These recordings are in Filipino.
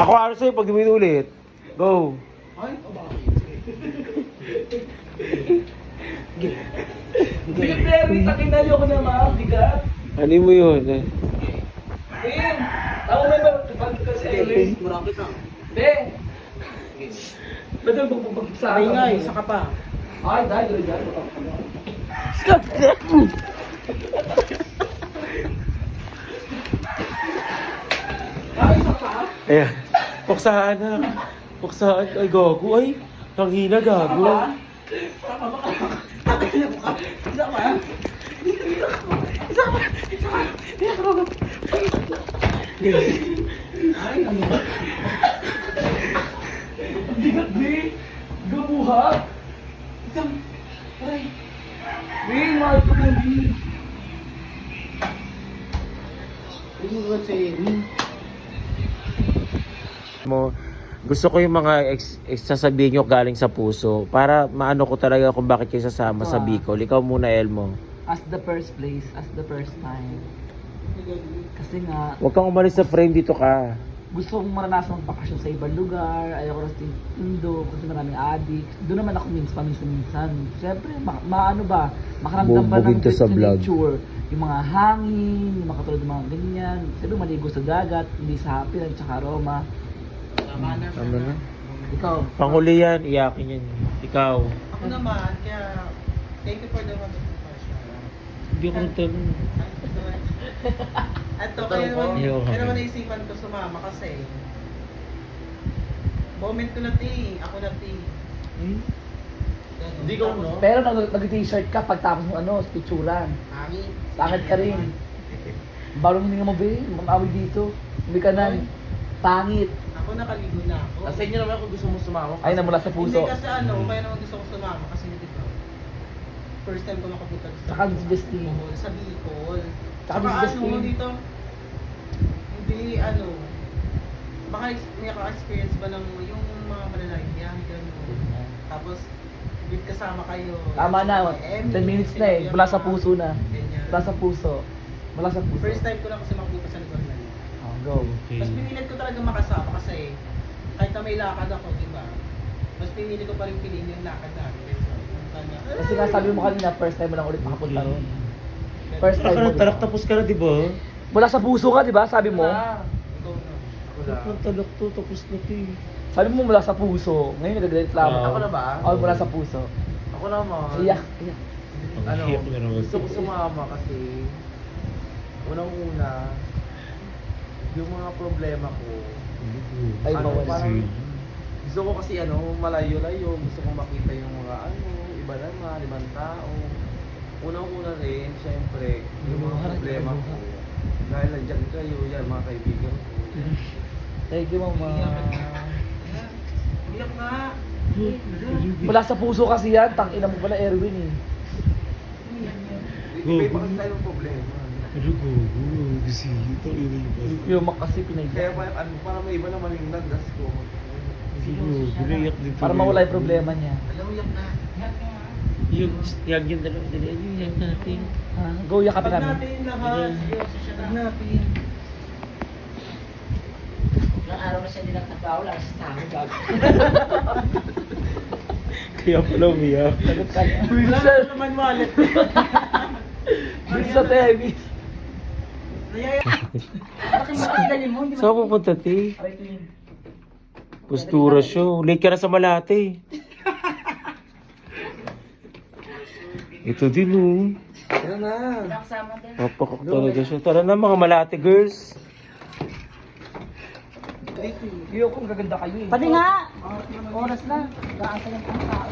Ako ano sa'yo pag dumito ulit. Go. Ay, Bigat na Erwin, takinali ako na mga bigat. Ano mo yun? Ben, ako may pag kasi Erwin. Murang kita. Ben! Ba't yung sa Ay nga, isa ka pa. Ay, dahil. Ay, isa ka? Ayan. Puksahan na. Puksahan. Ay, gago. Ay, nanghina gago. Isa ka? Ay, ano? Bigat, Ben! Gabuhat! Isang... Ay! Ben, mahal ko na, Ben! Hindi mo ba sa Erwin? Mo, gusto ko yung mga sasabihin nyo galing sa puso para maano ko talaga kung bakit kayo sasama sa Bicol. Ikaw muna, Elmo. As the first place, as the first time. Kasi nga, Huwag kang umalis sa frame, dito ka. gusto kong maranasan magbakasyon sa ibang lugar. Ayoko na sa Indo kasi maraming addict. Doon naman ako paminsan-minsan. Siyempre, maano ba? Makaramdam ba Bubugin ng ka sa vlog. nature? Yung mga hangin, yung mga katulad ng mga ganyan. Siyempre, maligo sa dagat, hindi sa hapin at saka aroma. Tama na. Tama na. Ikaw, Panghuli yan, iyakin yan. Ikaw. Ako naman, kaya thank you for the wonderful question. Hindi ko nagtanong. Ito, kaya naman, Ayoko. kaya naman naisipan ko sumama kasi moment ko na ako na Hindi ko, no? pero nag-t-shirt ka pagtapos ng picturan. Hangin. Pangit ka rin. Balong hindi mo ba mamawi dito. Hindi ka na. Pangit. Ako nakaligo na ako. Sa inyo naman kung gusto mo sumama. Ay, namula sa puso. Hindi kasi kaya naman gusto ko sumama kasi di ba? First time ko makapunta Tsaka Disbesti. Bohol, sa Bicol. Tsaka Disbesti. dito, hindi baka may ka-experience ba ng yung mga malalayong biyahe gano'n. Tapos, with kasama kayo. Tama na. 10 minutes na eh. Mula sa puso na. Ganyan. Mula sa puso. Mula sa puso. First time ko lang kasi makapunta sa lugar na yun. Oh, go. Mas pinilit ko talaga makasama kasi kahit na may lakad ako, di ba? Mas pinili ko pa rin piliin yung lakad namin. So, Kasi nga sabi mo kanina, first time mo lang ulit makapunta ron. First time mo. Talak tapos ka na, di ba? Mula sa puso ka, di ba? Sabi mo. Ikaw na. Ako na. Talak to, tapos na to eh. Sabi mo mula sa puso. Ngayon nagreklamo. Oo. Ako na ba? Oh, mula sa puso. Ako naman. Iyak. Iyak. Ano, Iyak na naman. gusto ko sumama kasi unang-una yung mga problema ko. Ay, Ano, mawala. parang- Gusto ko kasi malayo-layo, gusto ko makita yung mga iba naman, ibang tao. Unang-una rin, syempre, yung mga problema ko. Dahil nandiyan kayo, yan, mga kaibigan ko. Thank you, mama. Iyak nga. Mula sa puso kasi yan. Tangina mo pala, Erwin eh. Iba-iba kasi tayong problema. Ano ko? Kasi ito yung Yung kasi pinaiyak. Kaya para may iba naman yung nagdas ko. Binayak din Para mawala yung problema niya. Alam mo, iyak na. Yung yag yung dalawa dali. Yung yag natin. Ah, go, yakapin Pag namin. natin lahat, seryoso siya natin. Ilang araw na siya hindi nagtatrabaho, wala na siya sa akin. Kaya pala umiyak. Sagot ka niya. Wala na naman wallet. Dito sa Tevis. Bakit mo kasi dali mo? Hindi mo. Saan pupunta, te? Aray ko yun. Postura show. Late ka na sa Malate. Ito din, oh. Yan na. Pinakasama din. Papakok talaga siya. Tara na, mga Malate girls. Iyo kung gaganda kayo eh. Pati nga! Oras na. Gaasa yung pang tao.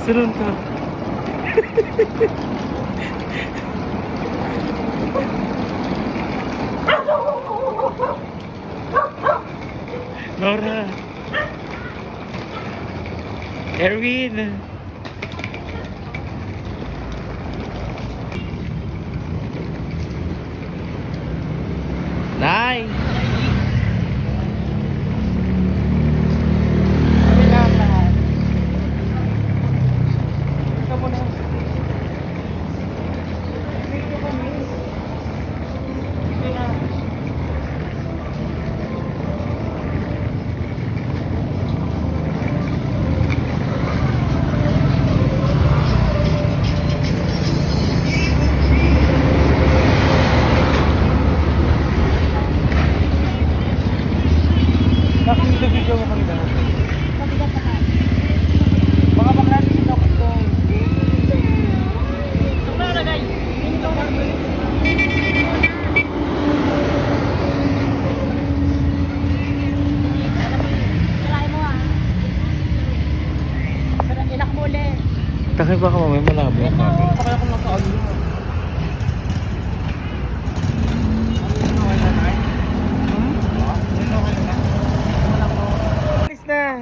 Sunod ka. Nora. Erwin. Nay. Kami lang. Kaya kung nasa ano yun. Alis na.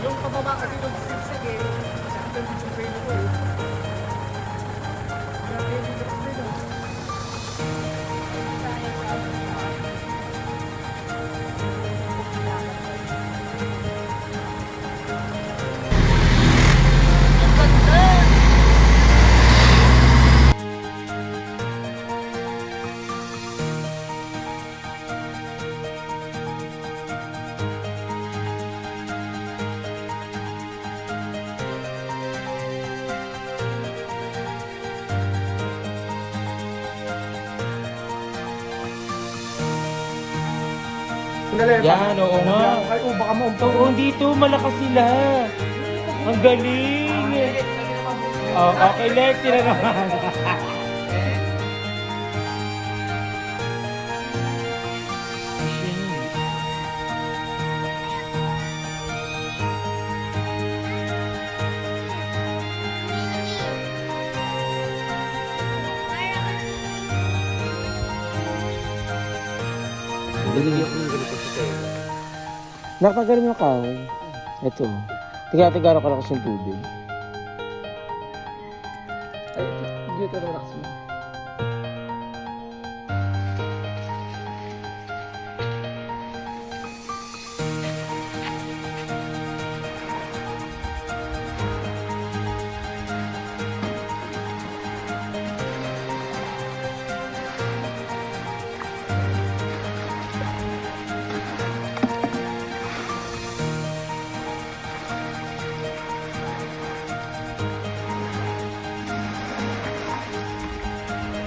Yung pababa kasi yung sigsig eh. Kasi yung pwede ko eh. Yan, oo nga. Ay, baka mo. Oo, dito, malakas sila. Ang galing. Oh, okay, Lex, sila naman. Nakagaling yung kahoy. Ito. Tiga-tigara ko lang kasi yung tubig. Ay, dito na relax mo.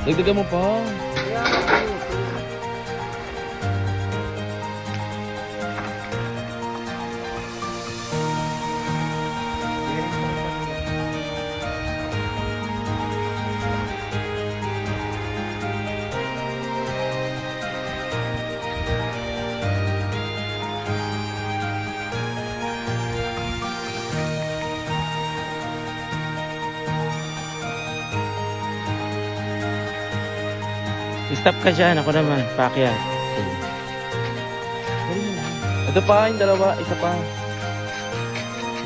Dagdagan mo pa. Stop ka dyan. Ako naman. Paakyat. Ito pa, yung dalawa. Isa pa.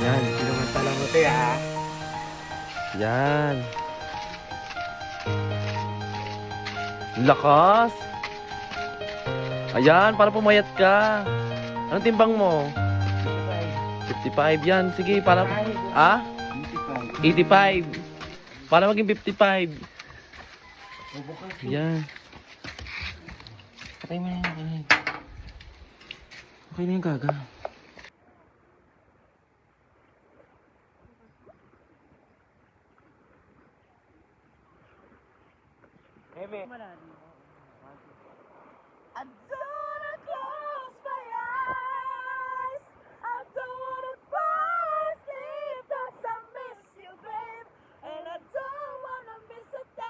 Yan. Sino man tala mo tayo, ha? Yan. Lakas. Ayan, para pumayat ka. Anong timbang mo? 55 yan. Sige, para... Ah? 85. Para maging 55. Yan. Patay mo na yun. Okay na yung gaga. Eme. I don't wanna close my eyes. I don't wanna fall asleep 'cause I miss you, babe. And I don't wanna miss a day.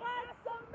'Cause I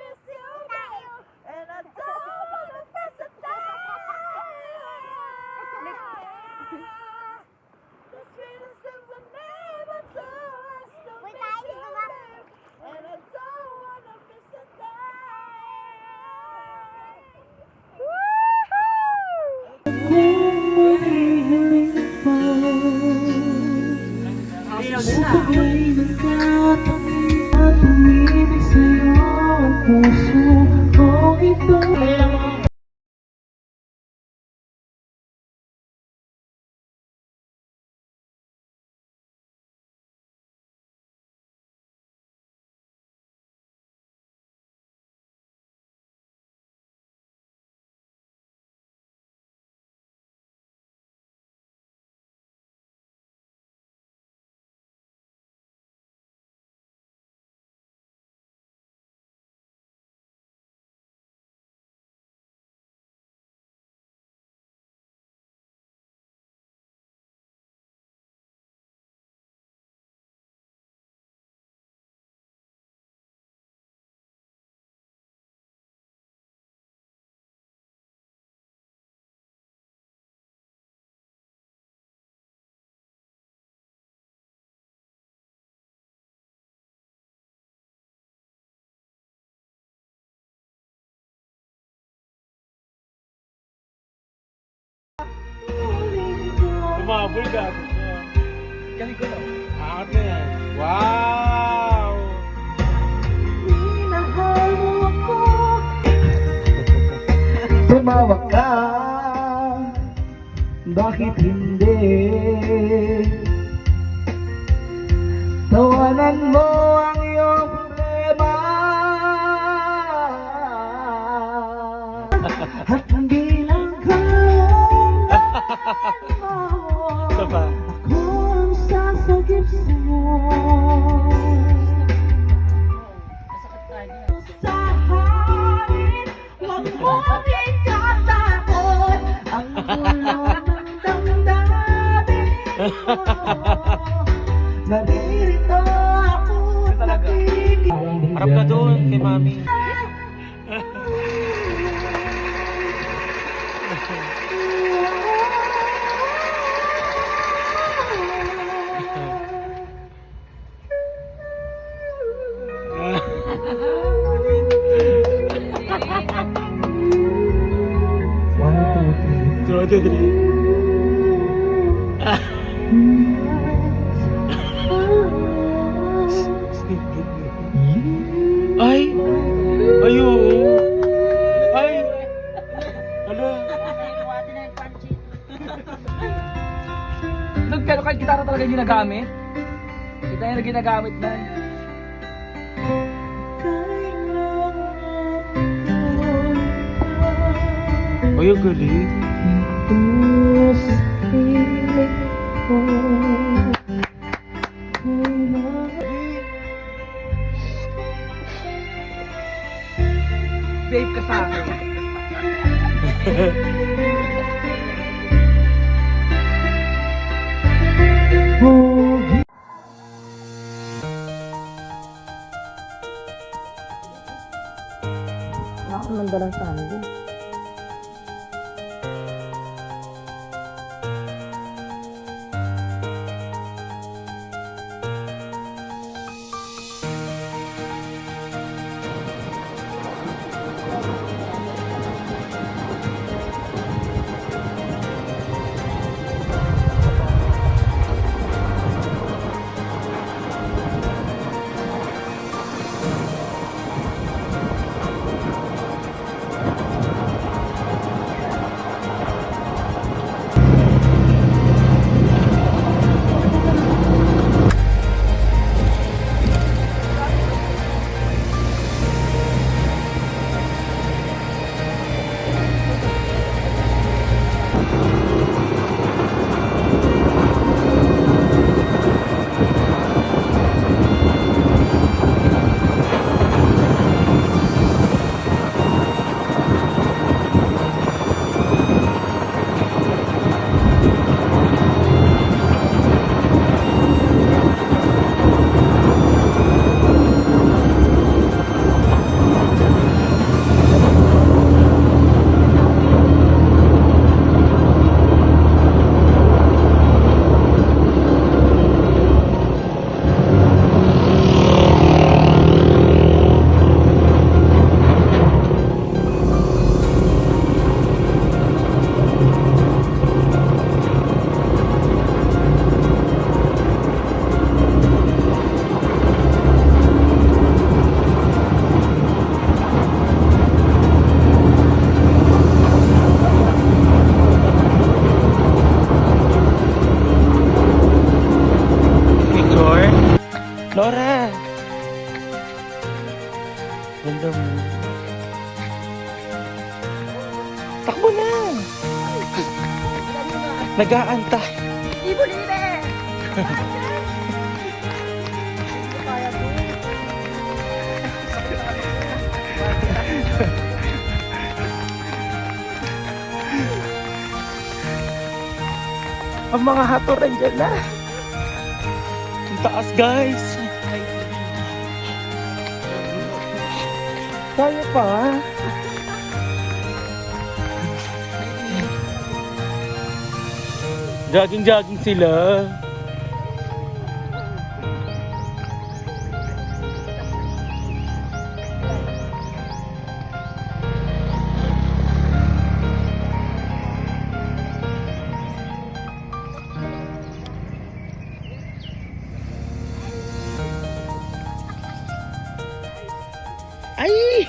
Umabol ka. Galing ko lang. Aangat na yan. Wow! Minahal mo ako. Tumawag ka, bakit hindi? Tawanan mo ang iyong problema. At hindi lang Isa pa. Ako ang sasagip sa'yo. Sa halip, huwag mo ikatakot ang gulo ng damdamin mo. Naririto ako nakikinig. Harap ka doon kay mami. Two, three. Ay! Ayo! Ay! Hala! Pero kahit gitara talaga yung ginagamit. Kita yung ginagamit na. Ay, ang galing. Babe ka sa akin. Ako mandalang sa amin. Laura! Ganda mo. Takbo na! Nag-aantay. Ang mga hato nandyan na. Ang taas, guys. Kaya pa. Jogging-jogging sila. Ay!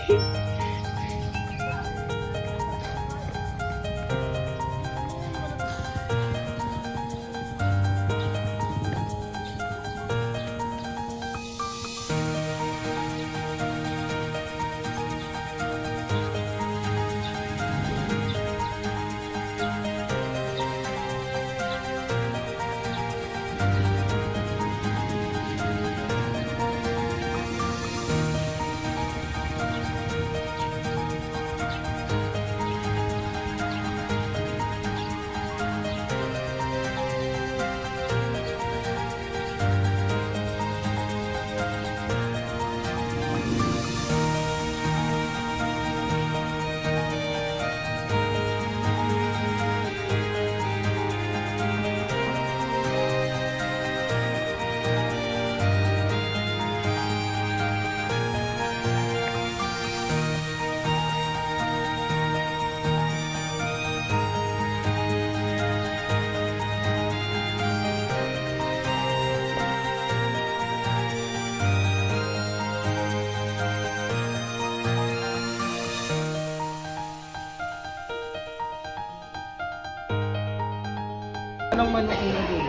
Anong manok mo doon?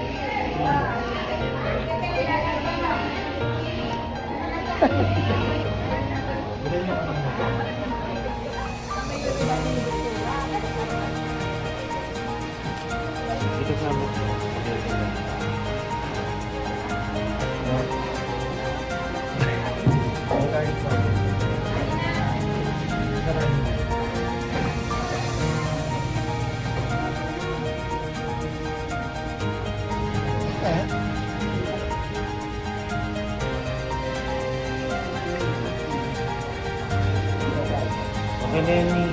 Ito sa mo. Okay, Lenny.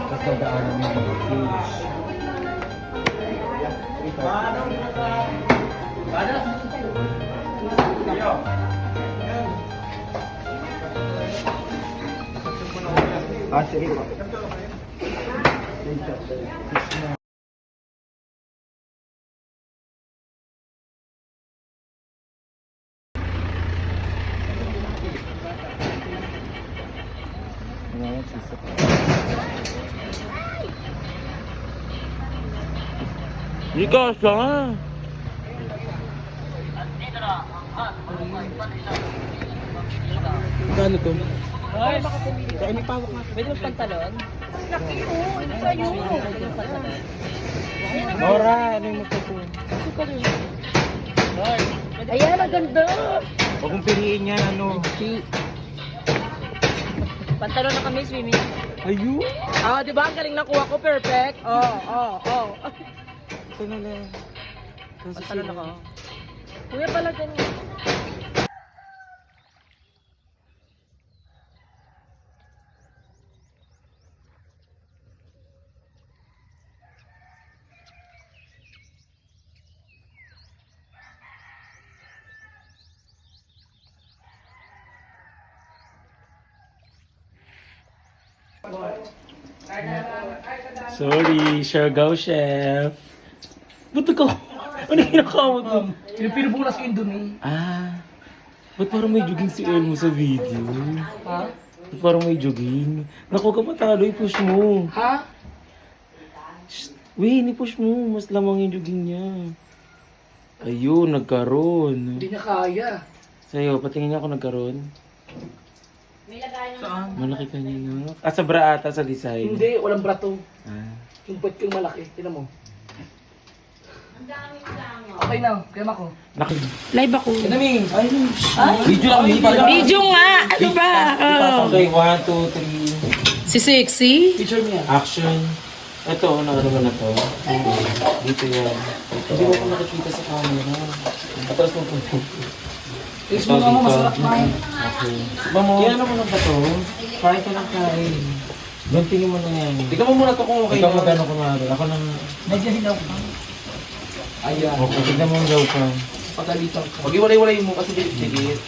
Tapos nadaanan mo yung fish. Sige po. Ikaw siya. Kano to? Pwede mo pantalon? Nora, ano yung magpapun? Ayan, ang ganda! Huwag mong piliin yan, ano? Pantalon na kami, swimming. Ayun! Ah, di ba? Ang galing nakuha ko, perfect. Oh. Ito na lang. Pantalon ako. Kuya pala ganyan. Sorry, Siargao Chef. Ba't ikaw? Ano yung kinakawa mo? Yung pinupunas ko yun dun eh. Ah, ba't parang may jogging si Elmo sa video? Ha? Ba't parang may jogging? Naku ka matalo, i-push mo. Ha? Wait, i-push mo. Mas lamang yung jogging niya. Ayun, nagkaroon. Hindi niya kaya. Sa'yo, patingin niya ako nagkaroon. Saan? Malaki ka niya, no? Ah, sa bra ata, sa design. Hindi, walang brato. Ah. Yung puwet kong malaki. Tinan mo. Okay na, kaya ako. Live ako. Kinaming! Ay, Video lang, Video nga! Ano ba? Okay, 1, 2, 3. Si Sexy? picture niya. Action. Ito, naano mo na to. Dito yan. Hindi mo ko nakikita sa camera. Atras mo po. Taste mo naman, masarap na yun. Okay. Yan mo na ba to? Kain ka lang kain. Guntingin mo na yan. Tingnan mo muna to kung okay Ikaw na. magano kumari. Ako nang... Medyo hilaw ka. Ayan. Okay, tignan mo ang daw ka. Pagalitan ka. Pag-iwalay-walay mo kasi dikit.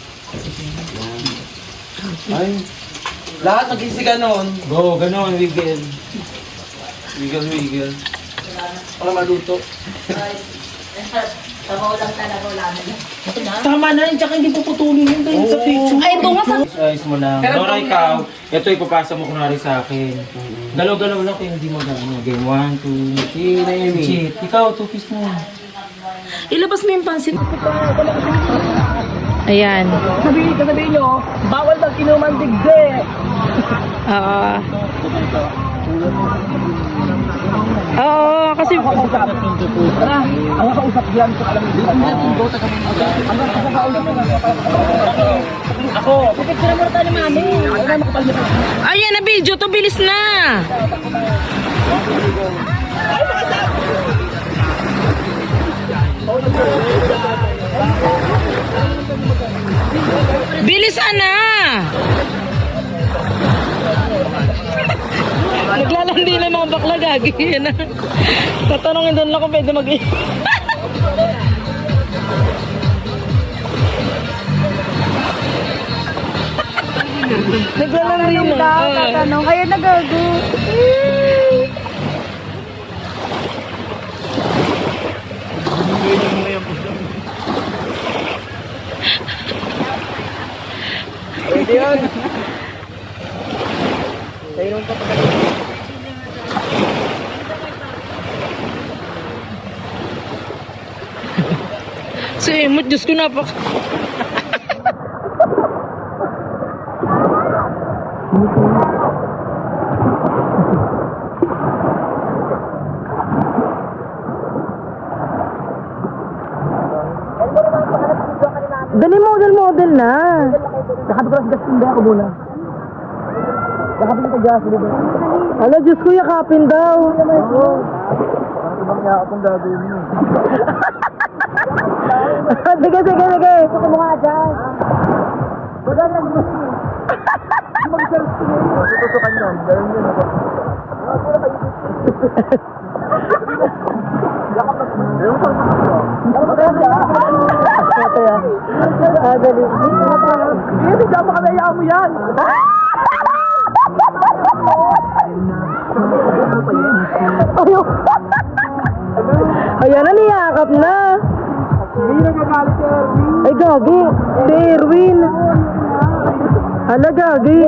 Ay. Lahat nag-isig ganon. Go, ganon, wiggle. Wiggle. Para maluto. Tama na rin, tsaka hindi puputulin yun dahil sa picture. Ay, ito nga sa... Ayos mo lang. Nora, ikaw, ito ipapasa mo kunwari sa akin. Galaw-galaw lang kaya hindi mo gano'n. Game 1, 2, Si Naomi. shit. Ikaw, 2 piece mo. Ilabas mo yung pansit. Ayan. Sabihin nyo, bawal daw inuman digde. Oo, kasi... Tara, ang kausap diyan ko alam mo. Ang kausap mo. Ako. Pipicture mo tayo ni mami. Ayan na video to, bilis na. Bilisan na. Naglalandi na mga bakla, gagi. Yan na. Tatanungin doon lang kung pwede mag Naglalandi na. Tatanong, kayo nagago. Pwede yun. Si Emot, Diyos ko napak. Dali model na. Nakabig ko lang si Justin, hindi ako muna. Nakabig ko si Justin, di ba? Ala, Diyos ko, yakapin daw. Ibang niya akong gagawin mo. Sige. Gusto mo nga dyan. Wala lang mo. Mag-selfie na yun. Tutukan yan. Dahil yun ako. Dali. Hindi ka makamaya mo yan. Ayan na, niyakap na. Hindi na magalit si Erwin. Ay, gagi. Si Erwin. Hala, gagi.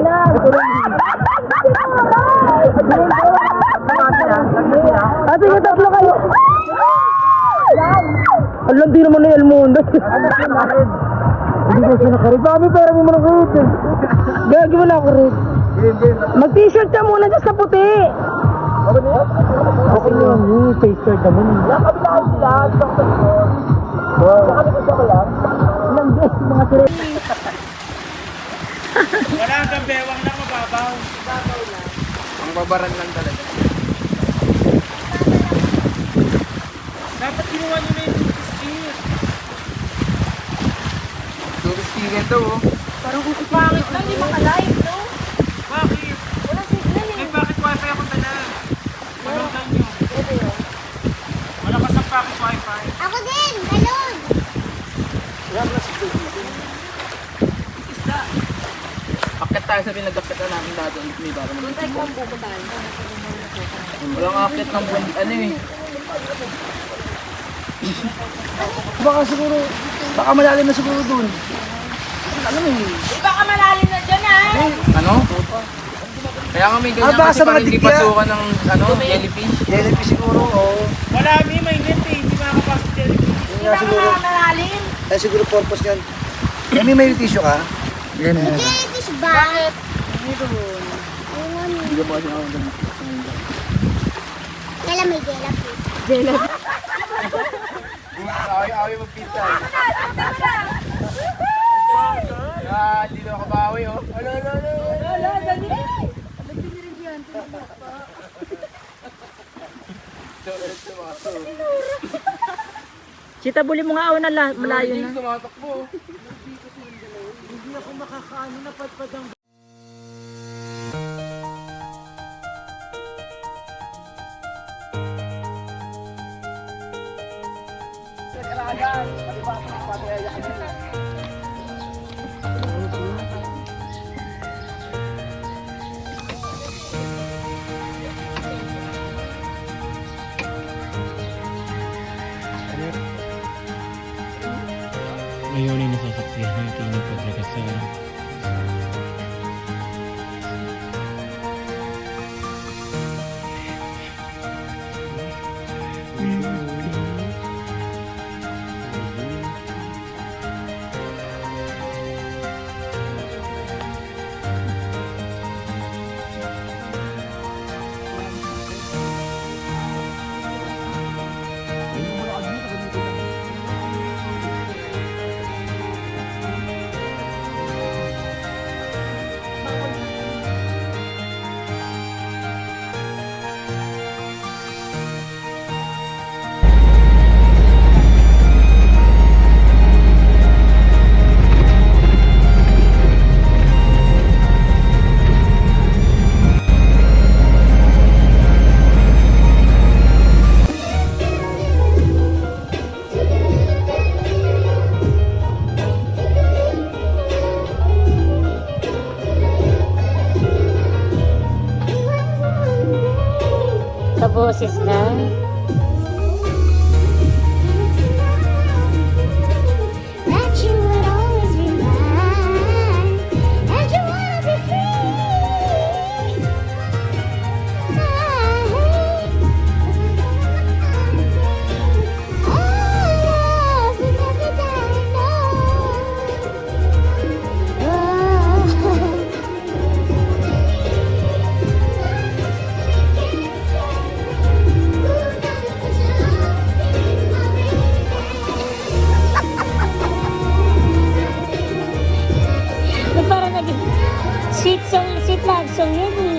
Ate, yung tatlo kayo. Alam, di naman na El Mundo. Hindi ko siya nakarit. Dami pera mo nakarit. Gagi mo na ako rin. Mag-t-shirt ka muna dyan sa puti. Okay na yun. Face shirt naman. Yung kabilaan sila. Isang sakot. Saka dito siya ko lang. Ilang beses mga sila. Wala kang bewang lang, mababaw. Ang babaran lang talaga. Dapat kinuha nyo na yung skill. Tourist ticket to oh. Parang pangit lang, di maka-live, no? Bakit? Walang signal Eh, eh. bakit wifi ako tala? Malodan nyo. Ito yun. Malakas ang packet wifi. Ako din, galon! Akit tayo sa pinag-akit na namin dati. May para Doon tayo kung pupuntahan. walang akit ng buwan. Ano eh. Baka siguro, baka malalim na siguro dun. Alam mo yun. Baka malalim na dyan, ha? Ano? Kaya nga may ganyan baka kasi sa mga parang hindi digya. pasukan ng ano, jellyfish. Jellyfish siguro, oo. Wala, may net eh. Hindi makakapasok dyan. Yun nga siguro. malalim. Kaya siguro purpose yan. May tissue ka? Yan na. Jellyfish ba? Bakit? Hindi ka pa kasi ako dun. Kailan may jellyfish? Awi magpinta. Hindi na makabawi oh. Wala, dali! Chita, buli mo nga awan na malayo na. Tumatakbo. Hindi ako makakaano na padpadang Ngayon ay nasasaksihan natin yung paglagasal. Sa boses na. That you would always be mine, and you wanna be free. Oh, we never die, no. Parang naging sweet song, sweet love song yun.